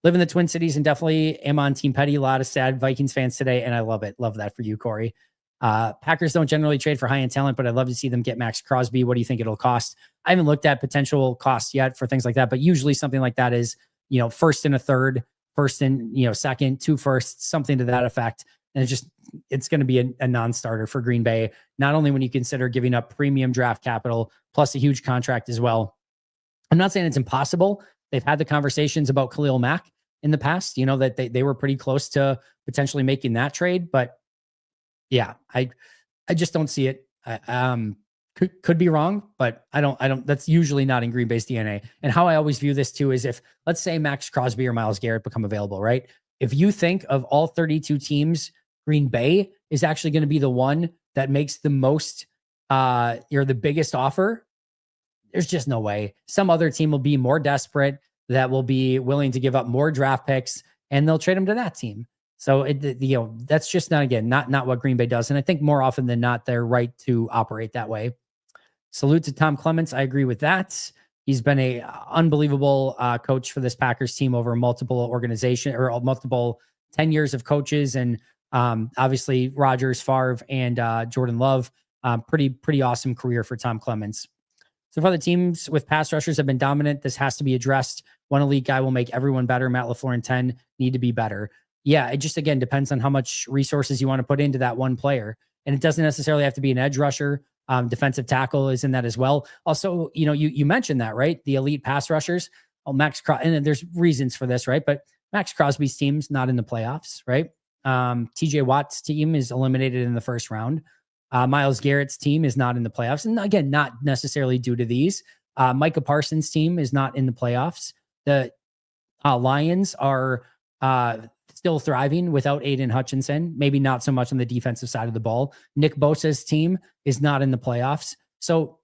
Live in the Twin Cities and definitely am on Team Petty. A lot of sad Vikings fans today, and I love it. Love that for you, Corey. Packers don't generally trade for high-end talent, but I'd love to see them get Max Crosby. What do you think it'll cost? I haven't looked at potential costs yet for things like that, but usually something like that is, first and a third, first and, second, 2 firsts, something to that effect. And it's going to be a non-starter for Green Bay, not only when you consider giving up premium draft capital plus a huge contract as well. I'm not saying it's impossible. They've had the conversations about Khalil Mack in the past, that they were pretty close to potentially making that trade. But yeah, I just don't see it. Could be wrong, but I don't, that's usually not in Green Bay's DNA. And how I always view this too is if, let's say Max Crosby or Myles Garrett become available, right? If you think of all 32 teams, Green Bay is actually going to be the one that makes the most, the biggest offer. There's just no way. Some other team will be more desperate, that will be willing to give up more draft picks, and they'll trade them to that team. So that's just not what Green Bay does. And I think more often than not, they're right to operate that way. Salute to Tom Clements. I agree with that. He's been a unbelievable coach for this Packers team over multiple multiple 10 years of coaches. And obviously Rodgers, Favre, and Jordan Love, pretty awesome career for Tom Clements. So far, the teams with pass rushers have been dominant. This has to be addressed. One elite guy will make everyone better. Matt LaFleur and 10 need to be better. Yeah, it just, again, depends on how much resources you want to put into that one player. And it doesn't necessarily have to be an edge rusher. Defensive tackle is in that as well. Also, you mentioned that, right? The elite pass rushers. And there's reasons for this, right? But Max Crosby's team's not in the playoffs, right? TJ Watt's team is eliminated in the first round. Myles Garrett's team is not in the playoffs. And again, not necessarily due to these. Micah Parsons' team is not in the playoffs. The Lions are still thriving without Aiden Hutchinson, maybe not so much on the defensive side of the ball. Nick Bosa's team is not in the playoffs. So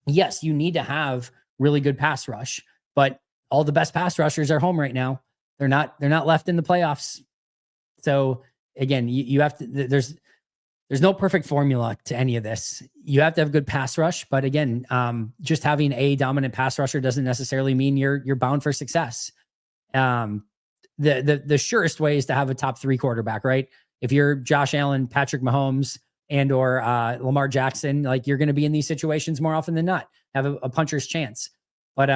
yes, you need to have really good pass rush, but all the best pass rushers are home right now. They're not left in the playoffs. So again, you have to, there's no perfect formula to any of this. You have to have good pass rush, but again, just having a dominant pass rusher doesn't necessarily mean you're bound for success. The surest way is to have a top 3 quarterback, right? If you're Josh Allen, Patrick Mahomes, and or Lamar Jackson, like, you're going to be in these situations more often than not, have a puncher's chance. But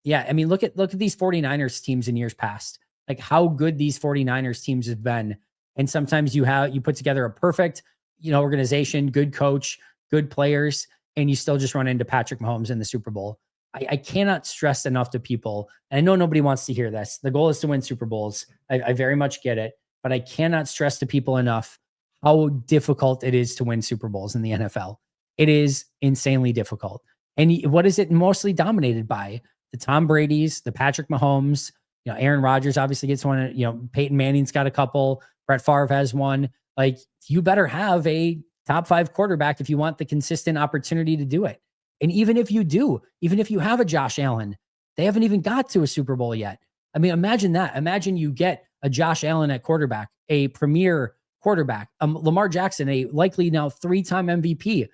yeah, I mean, look at these 49ers teams in years past, like how good these 49ers teams have been. And sometimes you put together a perfect, organization, good coach, good players, and you still just run into Patrick Mahomes in the Super Bowl. I cannot stress enough to people, and I know nobody wants to hear this. The goal is to win Super Bowls. I very much get it, but I cannot stress to people enough how difficult it is to win Super Bowls in the NFL. It is insanely difficult. And what is it mostly dominated by? The Tom Brady's, the Patrick Mahomes, Aaron Rodgers obviously gets one, Peyton Manning's got a couple, Brett Favre has one. Like, you better have a top 5 quarterback if you want the consistent opportunity to do it. And even if you have a Josh Allen, they haven't even got to a Super Bowl yet. I mean, imagine that. Imagine you get a Josh Allen at quarterback, a premier quarterback, Lamar Jackson, a likely now 3-time MVP,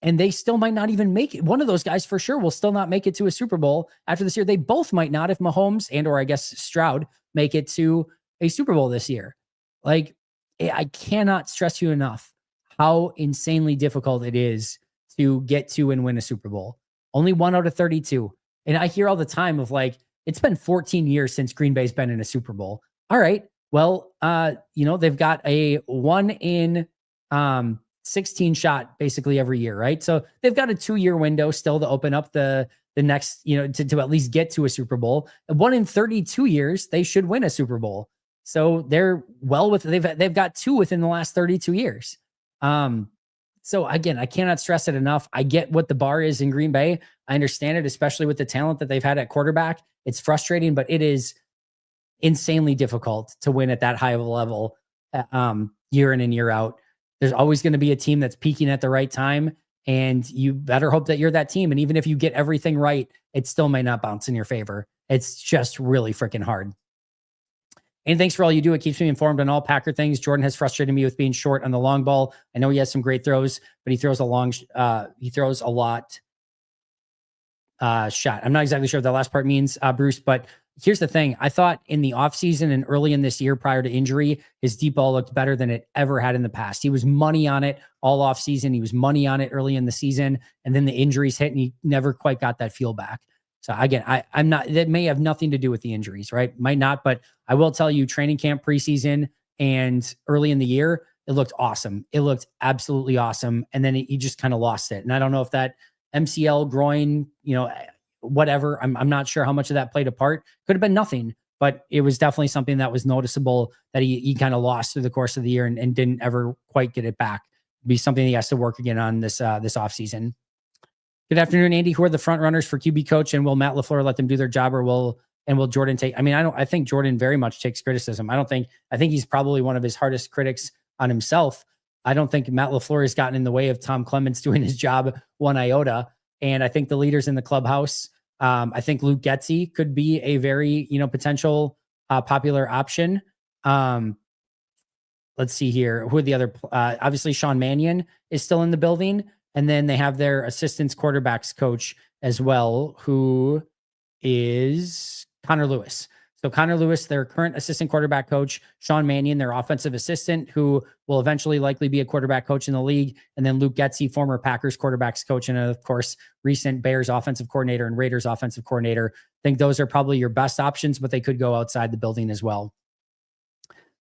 and they still might not even make it. One of those guys for sure will still not make it to a Super Bowl after this year. They both might not if Mahomes or I guess Stroud make it to a Super Bowl this year. Like, I cannot stress you enough how insanely difficult it is to get to and win a Super Bowl. Only 1 out of 32. And I hear all the time of like, it's been 14 years since Green Bay's been in a Super Bowl. All right. Well, they've got a 1 in 16 shot basically every year, right? So they've got a 2-year window still to open up the next, to at least get to a Super Bowl. 1 in 32 years, they should win a Super Bowl. So they're they've got 2 within the last 32 years. So again, I cannot stress it enough. I get what the bar is in Green Bay. I understand it, especially with the talent that they've had at quarterback. It's frustrating, but it is insanely difficult to win at that high of a level year in and year out. There's always going to be a team that's peaking at the right time. And you better hope that you're that team. And even if you get everything right, it still may not bounce in your favor. It's just really freaking hard. And thanks for all you do. It keeps me informed on all Packer things. Jordan has frustrated me with being short on the long ball. I know he has some great throws, but he throws a lot shot. I'm not exactly sure what that last part means, Bruce, but here's the thing. I thought in the offseason and early in this year prior to injury, his deep ball looked better than it ever had in the past. He was money on it all offseason. He was money on it early in the season. And then the injuries hit and he never quite got that feel back. So again, I'm not, that may have nothing to do with the injuries, right? Might not, but I will tell you training camp, preseason, and early in the year, it looked awesome. It looked absolutely awesome. And then he just kind of lost it. And I don't know if that MCL groin, whatever, I'm not sure how much of that played a part. Could have been nothing, but it was definitely something that was noticeable that he kind of lost through the course of the year and didn't ever quite get it back. It'd be something he has to work again on this offseason. Good afternoon, Andy. Who are the front runners for QB coach, and will Matt LaFleur let them do their job, or will Jordan take? I mean, I think Jordan very much takes criticism. I think he's probably one of his hardest critics on himself. I don't think Matt LaFleur has gotten in the way of Tom Clements doing his job one iota. And I think the leaders in the clubhouse, I think Luke Getsy could be a very, potential popular option. Let's see here. Who are the other? Obviously, Sean Mannion is still in the building. And then they have their assistants quarterbacks coach as well, who is Connor Lewis. So Connor Lewis, their current assistant quarterback coach, Sean Mannion, their offensive assistant, who will eventually likely be a quarterback coach in the league. And then Luke Getsy, former Packers quarterbacks coach, and of course, recent Bears offensive coordinator and Raiders offensive coordinator. I think those are probably your best options, but they could go outside the building as well.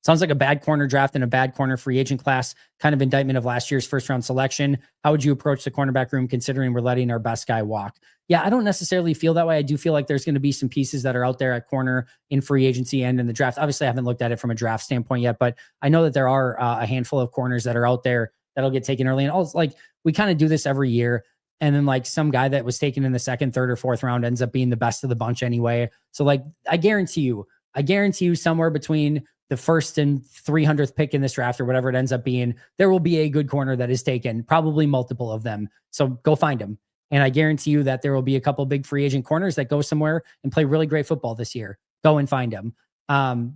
Sounds like a bad corner draft and a bad corner free agent class, kind of indictment of last year's first round selection. How would you approach the cornerback room considering we're letting our best guy walk? Yeah, I don't necessarily feel that way. I do feel like there's going to be some pieces that are out there at corner in free agency and in the draft. Obviously, I haven't looked at it from a draft standpoint yet, but I know that there are a handful of corners that are out there that'll get taken early. And also, like, we kind of do this every year. And then like some guy that was taken in the second, third, or fourth round ends up being the best of the bunch anyway. So like, I guarantee you somewhere between the first and 300th pick in this draft or whatever it ends up being, there will be a good corner that is taken, probably multiple of them. So go find them. And I guarantee you that there will be a couple big free agent corners that go somewhere and play really great football this year. Go and find them.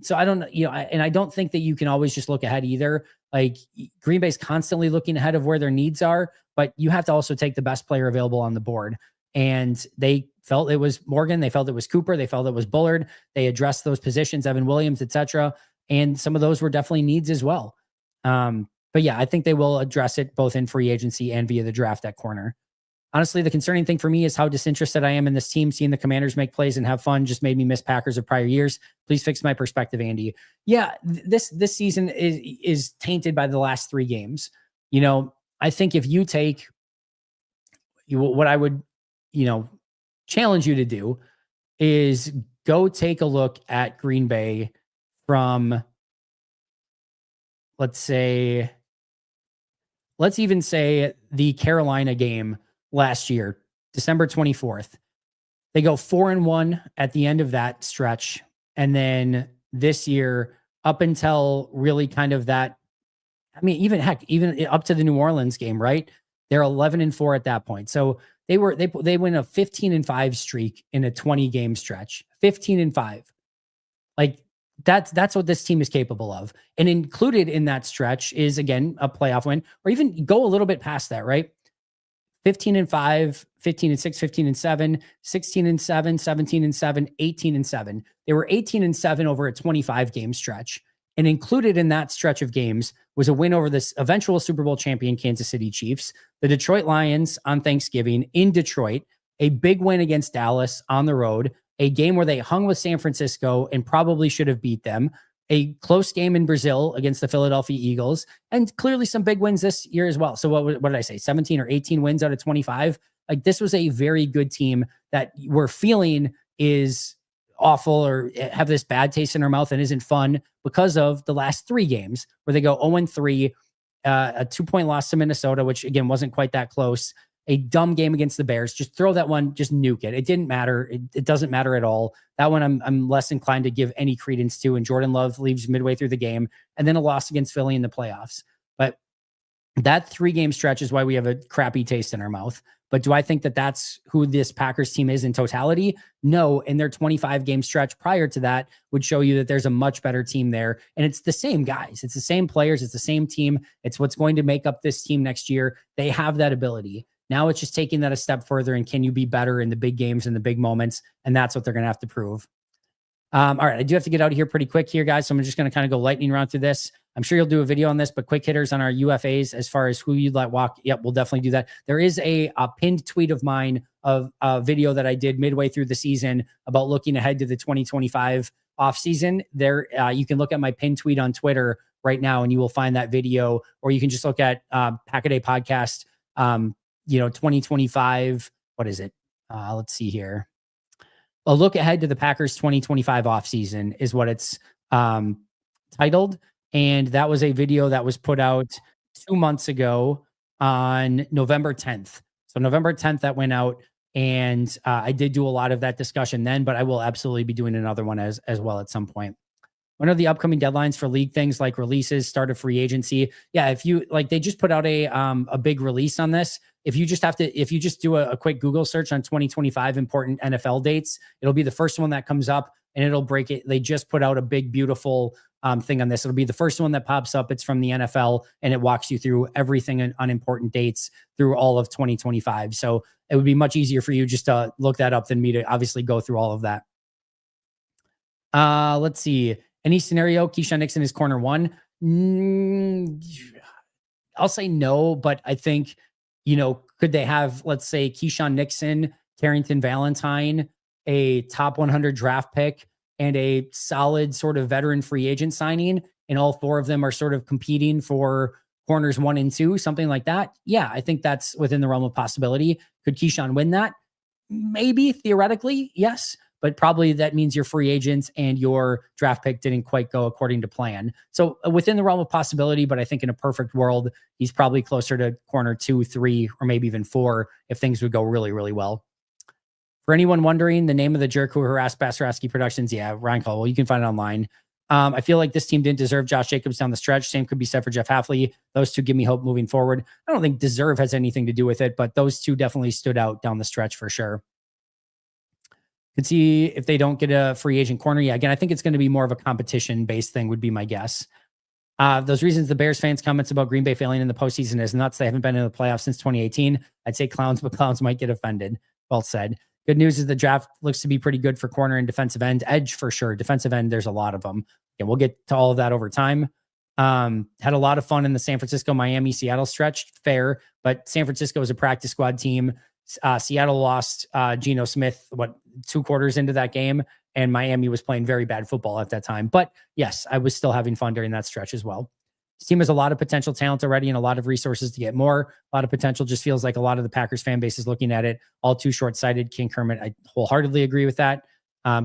So I don't, and I don't think that you can always just look ahead either. Like Green Bay's constantly looking ahead of where their needs are, but you have to also take the best player available on the board. And they felt it was Morgan. They felt it was Cooper. They felt it was Bullard. They addressed those positions, Evan Williams, etc. And some of those were definitely needs as well. But yeah, I think they will address it both in free agency and via the draft at corner. Honestly, the concerning thing for me is how disinterested I am in this team. Seeing the Commanders make plays and have fun just made me miss Packers of prior years. Please fix my perspective, Andy. Yeah, this season is tainted by the last 3 games. I think if you take what I would, challenge you to do is go take a look at Green Bay from, let's even say the Carolina game last year, December 24th. They go 4-1 at the end of that stretch. And then this year, up until really kind of that, I mean, even up to the New Orleans game, right? They're 11-4 at that point. So they win a 15-5 streak in a 20 game stretch, 15-5. Like that's what this team is capable of. And included in that stretch is, again, a playoff win, or even go a little bit past that, right? 15-5, 15-6, 15-7, 16-7, 17-7, 18-7. They were 18-7 over a 25 game stretch. And included in that stretch of games was a win over this eventual Super Bowl champion Kansas City Chiefs, the Detroit Lions on Thanksgiving in Detroit, a big win against Dallas on the road, a game where they hung with San Francisco and probably should have beat them, a close game in Brazil against the Philadelphia Eagles, and clearly some big wins this year as well. So what did I say? 17 or 18 wins out of 25. Like, this was a very good team that we're feeling is awful or have this bad taste in our mouth and isn't fun because of the last 3 games where they go 0-3, a 2-point loss to Minnesota, which again wasn't quite that close, a dumb game against the Bears. Just throw that one, just nuke it. It didn't matter. It doesn't matter at all. That one I'm less inclined to give any credence to. And Jordan Love leaves midway through the game, and then a loss against Philly in the playoffs. But That 3-game stretch is why we have a crappy taste in our mouth. But do I think that that's who this Packers team is in totality? No. And their 25-game stretch prior to that would show you that there's a much better team there. And it's the same guys. It's the same players. It's the same team. It's what's going to make up this team next year. They have that ability. Now it's just taking that a step further. And can you be better in the big games and the big moments? And that's what they're going to have to prove. All right. I do have to get out of here pretty quick here, guys. So I'm just going to kind of go lightning round through this. I'm sure you'll do a video on this, but quick hitters on our UFAs as far as who you'd let walk. Yep, we'll definitely do that. There is a pinned tweet of mine of a video that I did midway through the season about looking ahead to the 2025 offseason. There, you can look at my pinned tweet on Twitter right now, and you will find that video, or you can just look at Pack-A-Day Podcast, 2025. What is it? Let's see here. A look ahead to the Packers 2025 offseason is what it's titled. And that was a video that was put out 2 months ago on November 10th. So November 10th that went out, and I did do a lot of that discussion then, but I will absolutely be doing another one as well at some point. What are the upcoming deadlines for league things like releases, start of free agency? Yeah, if you like, they just put out a big release on this. If you just do a quick Google search on 2025 important NFL dates, it'll be the first one that comes up, and it'll break it. They just put out a big, beautiful thing on this. It'll be the first one that pops up. It's from the NFL, and it walks you through everything on important dates through all of 2025. So it would be much easier for you just to look that up than me to obviously go through all of that. Let's see. Any scenario, Keyshawn Nixon is corner one? I'll say no, but I think, could they have, let's say, Keyshawn Nixon, Carrington Valentine, a top 100 draft pick, and a solid sort of veteran free agent signing, and all 4 of them are sort of competing for corners 1 and 2, something like that? Yeah, I think that's within the realm of possibility. Could Keyshawn win that? Maybe, theoretically, yes. But probably that means your free agents and your draft pick didn't quite go according to plan. So within the realm of possibility, but I think in a perfect world, he's probably closer to corner 2, 3, or maybe even 4 if things would go really, really well. For anyone wondering, the name of the jerk who harassed Basarowski Productions, yeah, Ryan Caldwell, you can find it online. I feel like this team didn't deserve Josh Jacobs down the stretch. Same could be said for Jeff Hafley. Those two give me hope moving forward. I don't think deserve has anything to do with it, but those two definitely stood out down the stretch for sure. Could see if they don't get a free agent corner. Yeah, again, I think it's going to be more of a competition-based thing would be my guess. Those reasons the Bears fans' comments about Green Bay failing in the postseason is nuts. They haven't been in the playoffs since 2018. I'd say clowns, but clowns might get offended. Well said. Good news is the draft looks to be pretty good for corner and defensive end. Edge for sure. Defensive end, there's a lot of them. And we'll get to all of that over time. Had a lot of fun in the San Francisco, Miami, Seattle stretch. Fair, but San Francisco is a practice squad team. Seattle lost Geno Smith, 2 quarters into that game, and Miami was playing very bad football at that time. But yes, I was still having fun during that stretch as well. This team has a lot of potential talent already and a lot of resources to get more. A lot of potential. Just feels like a lot of the Packers fan base is looking at it all too short-sighted. King Kermit, I wholeheartedly agree with that.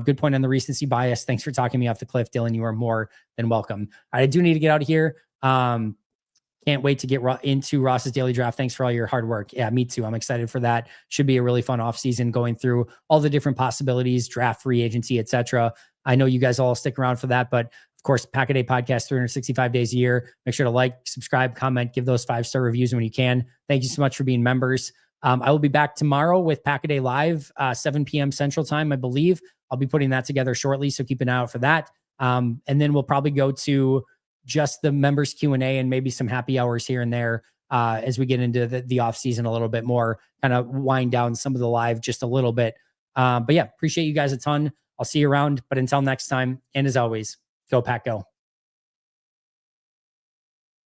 Good point on the recency bias. Thanks for talking me off the cliff, Dylan. You are more than welcome. I do need to get out of here. Can't wait to get into Ross's daily draft. Thanks for all your hard work. Yeah, me too. I'm excited for that. Should be a really fun offseason going through all the different possibilities, draft, free agency, etc. I know you guys all stick around for that, but of course, Pack-A-Day Podcast, 365 days a year. Make sure to like, subscribe, comment, give those 5-star reviews when you can. Thank you so much for being members. I will be back tomorrow with Pack-A-Day Live, 7 p.m. Central Time, I believe. I'll be putting that together shortly, so keep an eye out for that. And then we'll probably go to just the members Q&A and maybe some happy hours here and there as we get into the off season a little bit more, kind of wind down some of the live just a little bit. But yeah, appreciate you guys a ton. I'll see you around, but until next time, and as always, go Pack Go.